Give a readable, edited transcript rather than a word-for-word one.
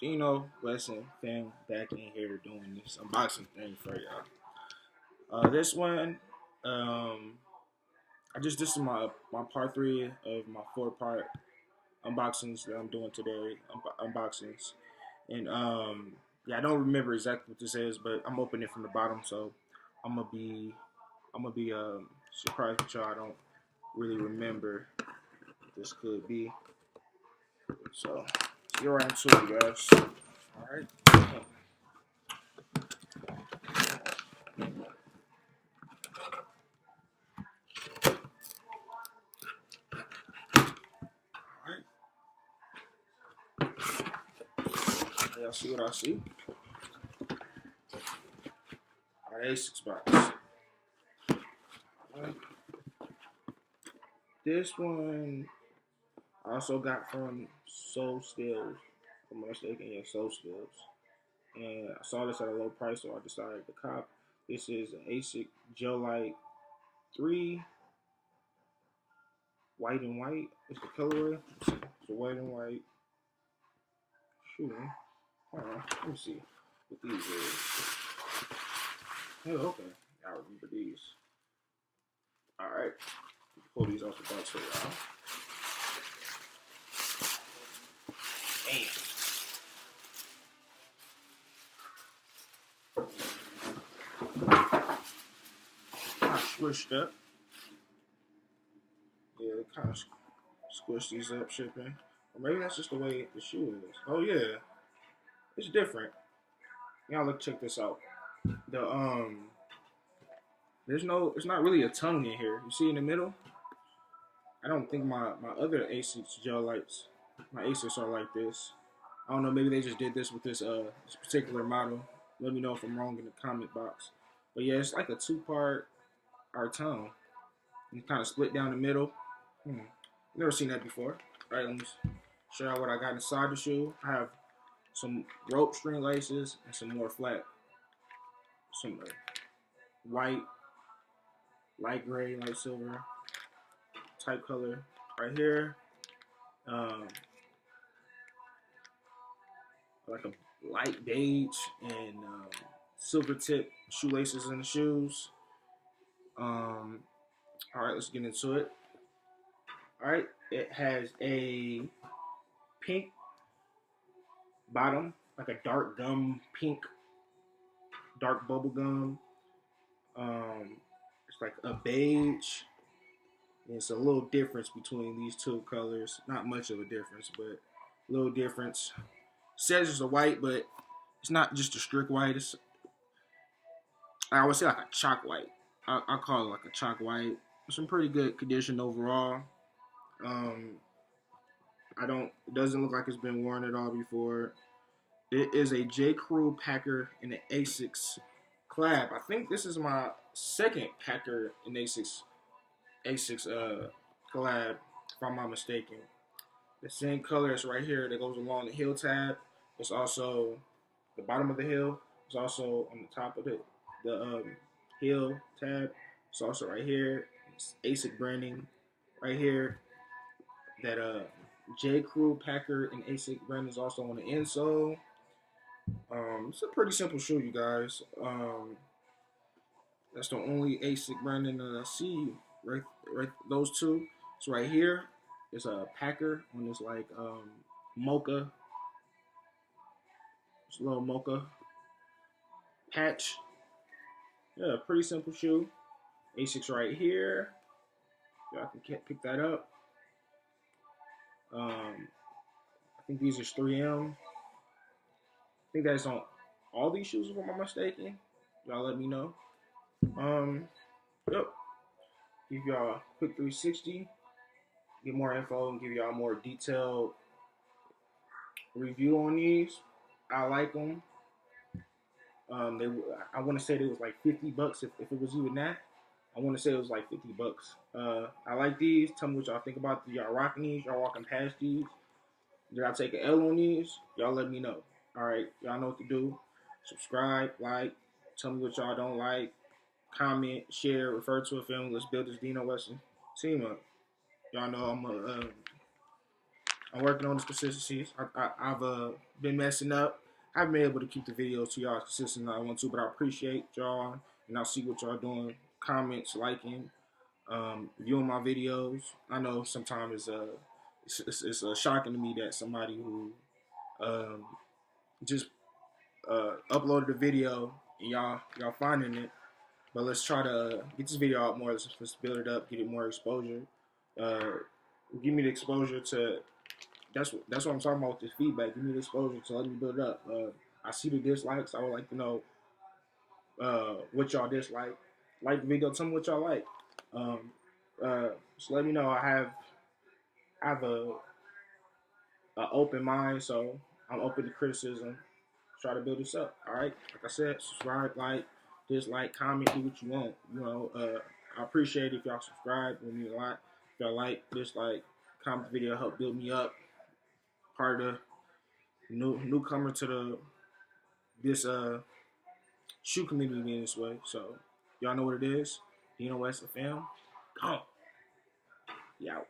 Dino, Wesson, fam, back in here doing this unboxing thing for y'all. This one, this is my part three of my 4-part unboxings that I'm doing today. Unboxings, and yeah, I don't remember exactly what this is, but I'm opening it from the bottom, so I'm gonna be surprised with y'all. I don't really remember what this could be, so let's get right into it, guys. All right. Y'all see what I see? Our ASICS box. Right. This one I also got from Soul Stills. If I'm not mistaken, yeah, Soul Stills. And I saw this at a low price, so I decided to cop. This is an ASIC Lyte 3, white and white. It's the colorway. It's a white and white shoe. Hold on, let me see what these is. Oh, okay. I remember these. Alright. Pull these off the box for y'all. Damn. Kind of squished up. Yeah, it kind of squished these up shipping. Or maybe that's just the way the shoe is. Oh yeah, it's different. Y'all look, check this out. The it's not really a tongue in here. You see in the middle? I don't think my other ASICS gel lights, my ASICs are like this. I don't know, maybe they just did this with this particular model. Let me know if I'm wrong in the comment box. But yeah, it's like a 2-part tongue. It's kind of split down the middle. Never seen that before. All right, let me show y'all what I got inside the shoe. I have some rope string laces and some more flat, some white, light gray, light silver type color right here. Like a light beige and silver tip shoelaces in the shoes. All right, let's get into it. All right, it has a pink bottom, like a dark gum pink, dark bubble gum. It's like a beige. It's a little difference between these two colors. Not much of a difference, but a little difference. It says it's a white, but it's not just a strict white. I would say like a chalk white. I call it like a chalk white. It's in pretty good condition overall. It doesn't look like it's been worn at all before. It is a J.Crew Packer in the ASICS collab. I think this is my second Packer in ASICS collab, if I'm not mistaken. The same color is right here that goes along the heel tab. It's also the bottom of the heel. It's also on the top of the heel tab. It's also right here. It's ASIC branding right here. That J.Crew Packer and ASIC brand is also on the insole. It's a pretty simple shoe, you guys. That's the only ASIC branding that I see. Right, those two. It's right here. It's a Packer on this like mocha, this little mocha patch. Yeah, pretty simple shoe. ASICs right here. Y'all can pick that up. I think these are 3M. I think that's on all these shoes, if I'm not mistaken. Y'all let me know. Yep. Give y'all a quick 360. Get more info and give y'all a more detailed review on these. I like them. I want to say they was like $50 if it was even that. I want to say it was like $50. I like these. Tell me what y'all think about these. Y'all rocking these? Y'all walking past these? Did I take an L on these? Y'all let me know. All right, y'all know what to do. Subscribe, like, tell me what y'all don't like, comment, share, refer to a family. Let's build this Dino Wesson team up. Y'all know I'm I'm working on this consistency. I've been messing up. I haven't been able to keep the videos to y'all consistent I want to, but I appreciate y'all, and I see what y'all doing. Comments, liking, viewing my videos. I know sometimes it's shocking to me that somebody who um, just uploaded a video and y'all finding it. But let's try to get this video out more. Let's build it up, get it more exposure. Uh, give me the exposure to. That's what I'm talking about with this feedback. Give me the exposure to let me build it up. I see the dislikes. I would like to know what y'all dislike. Like the video. Tell me what y'all like. Um, just let me know. I have a open mind, so I'm open to criticism. Try to build this up. All right. Like I said, subscribe, like, dislike, comment, do what you want. I appreciate it if y'all subscribe. It means a lot. If y'all like, dislike, comment the video, help build me up. Part of the newcomer to this shoe community being this way. So y'all know what it is. Dino Wesson fam. Come. Yeah.